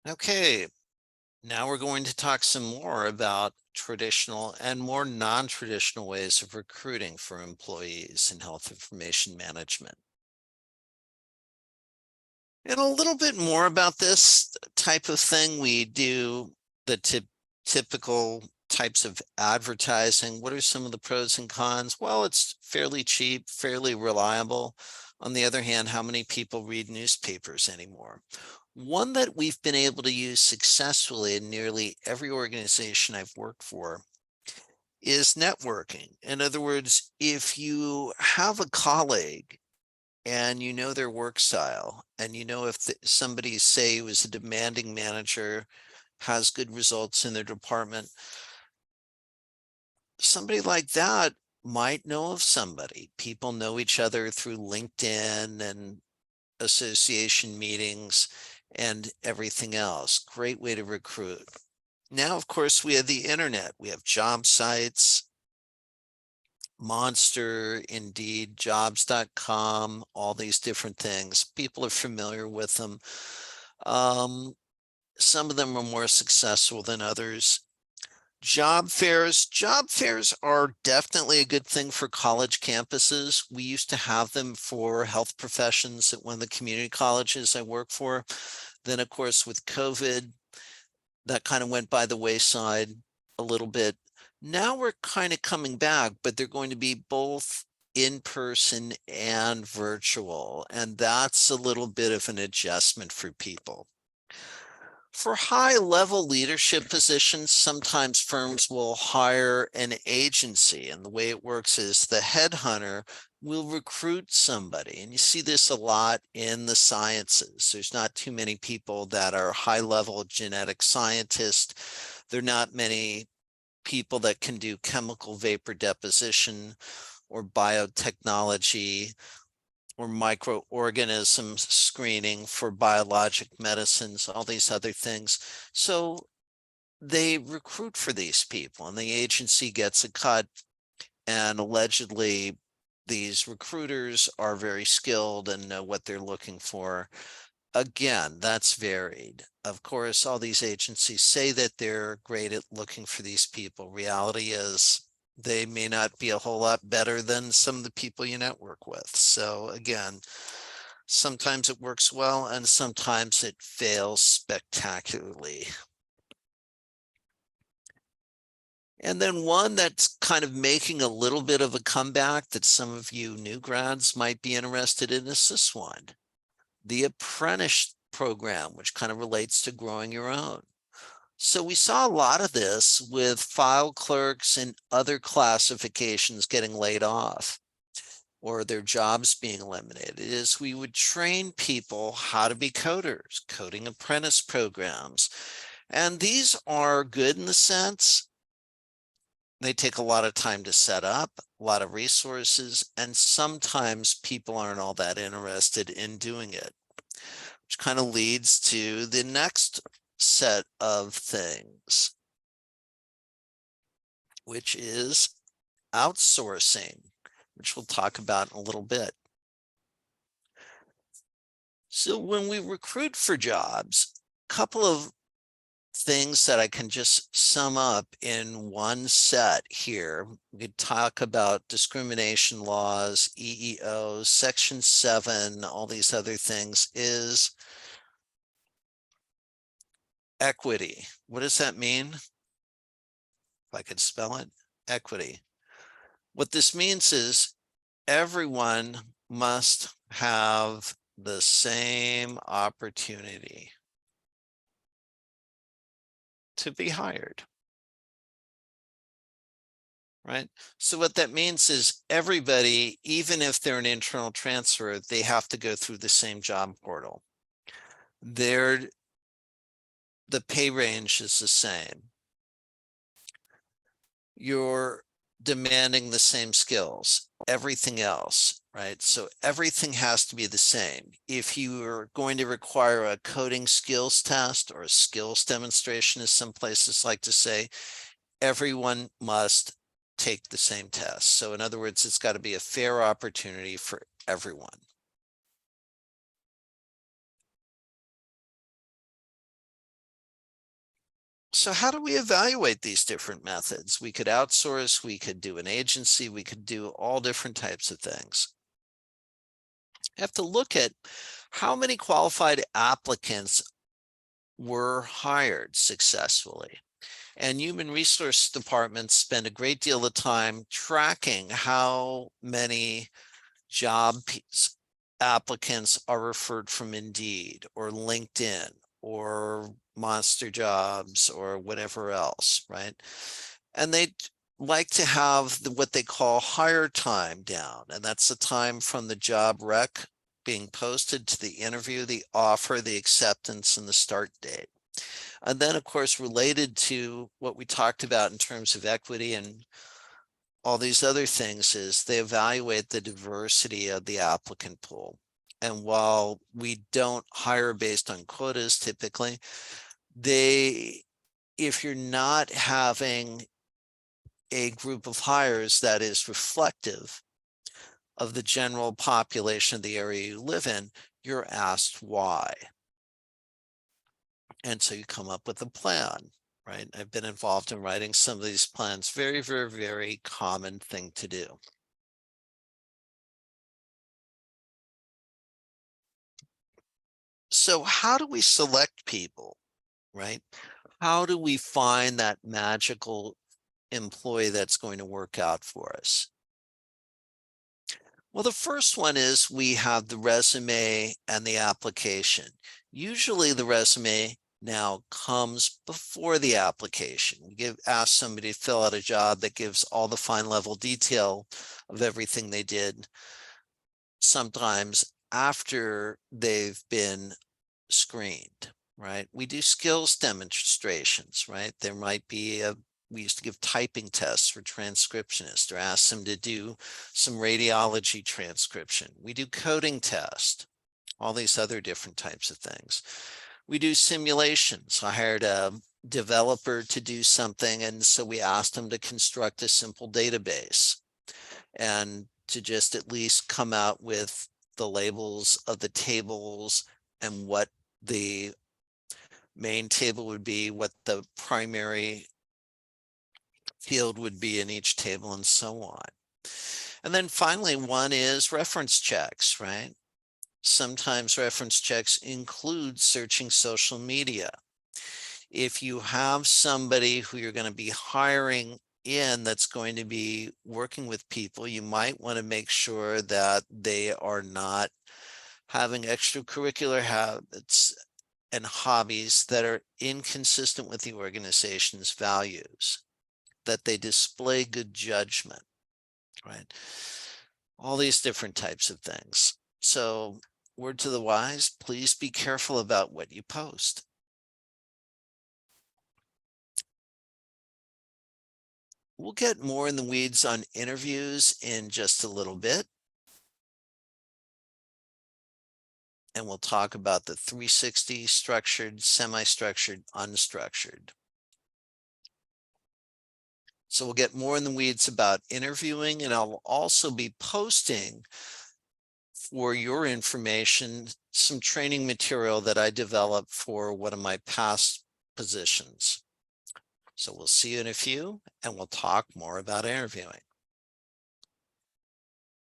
Okay, now we're going to talk some more about traditional and more non-traditional ways of recruiting for employees in health information management. And a little bit more about this type of thing. We do the typical types of advertising. What are some of the pros and cons? Well, it's fairly cheap, fairly reliable. On the other hand, how many people read newspapers anymore? One that we've been able to use successfully in nearly every organization I've worked for is networking. In other words, if you have a colleague and you know their work style, and you know if somebody, say, who is a demanding manager, has good results in their department, somebody like that might know of somebody. People know each other through LinkedIn and association meetings and everything else. Great way to recruit. Now, of course, we have the internet. We have job sites, Monster, Indeed, jobs.com, all these different things. People are familiar with them. Um, some of them are more successful than others. Job fairs are definitely a good thing for college campuses. We used to have them for health professions at one of the community colleges I work for. Then, of course, with COVID, that kind of went by the wayside a little bit. Now we're kind of coming back, but they're going to be both in person and virtual. And that's a little bit of an adjustment for people. For high level leadership positions, sometimes firms will hire an agency. And the way it works is the headhunter will recruit somebody. And you see this a lot in the sciences. There's not too many people that are high level genetic scientists. There are not many people that can do chemical vapor deposition or biotechnology or microorganisms screening for biologic medicines, all these other things. So they recruit for these people and the agency gets a cut. And allegedly, these recruiters are very skilled and know what they're looking for. Again, that's varied. Of course, all these agencies say that they're great at looking for these people. Reality is they may not be a whole lot better than some of the people you network with. So again, sometimes it works well and sometimes it fails spectacularly. And then one that's kind of making a little bit of a comeback that some of you new grads might be interested in is this one, the apprentice program, which kind of relates to growing your own. So we saw a lot of this with file clerks and other classifications getting laid off or their jobs being eliminated. Is we would train people how to be coders, coding apprentice programs. And these are good in the sense they take a lot of time to set up, a lot of resources, and sometimes people aren't all that interested in doing it, which kind of leads to the next set of things, which is outsourcing, which we'll talk about in a little bit. So when we recruit for jobs, a couple of things that I can just sum up in one set here. We could talk about discrimination laws, EEO, Section 7, all these other things, is equity. What does that mean? If I could spell it, equity. What this means is everyone must have the same opportunity to be hired, right? So what that means is everybody, even if they're an internal transfer, they have to go through the same job portal. The pay range is the same. You're demanding the same skills, everything else, right? So everything has to be the same. If you are going to require a coding skills test or a skills demonstration, as some places like to say, everyone must take the same test. So in other words, it's got to be a fair opportunity for everyone. So how do we evaluate these different methods? We could outsource, we could do an agency, we could do all different types of things. You have to look at how many qualified applicants were hired successfully. And human resource departments spend a great deal of time tracking how many applicants are referred from Indeed or LinkedIn or Monster Jobs or whatever else, right? And they like to have what they call hire time down, and that's the time from the job rec being posted to the interview, the offer, the acceptance, and the start date. And then, of course, related to what we talked about in terms of equity and all these other things is they evaluate the diversity of the applicant pool. And while we don't hire based on quotas typically, if you're not having a group of hires that is reflective of the general population of the area you live in, you're asked why. And so you come up with a plan, right? I've been involved in writing some of these plans. Very, very, very common thing to do. So how do we select people, right? How do we find that magical employee that's going to work out for us? Well, the first one is we have the resume and the application. Usually the resume now comes before the application. We ask somebody to fill out a job that gives all the fine level detail of everything they did, sometimes after they've been screened, right? We do skills demonstrations, right? There might be we used to give typing tests for transcriptionists or ask them to do some radiology transcription. We do coding tests, all these other different types of things. We do simulations. I hired a developer to do something, and so we asked him to construct a simple database and to just at least come out with the labels of the tables and what the main table would be, what the primary field would be in each table, and so on. And then finally, one is reference checks, right? Sometimes reference checks include searching social media. If you have somebody who you're going to be hiring in that's going to be working with people, you might want to make sure that they are not having extracurricular habits and hobbies that are inconsistent with the organization's values, that they display good judgment, right? All these different types of things. So, word to the wise, please be careful about what you post. We'll get more in the weeds on interviews in just a little bit. And we'll talk about the 360 structured, semi-structured, unstructured. So we'll get more in the weeds about interviewing, and I'll also be posting for your information some training material that I developed for one of my past positions. So we'll see you in a few, and we'll talk more about interviewing.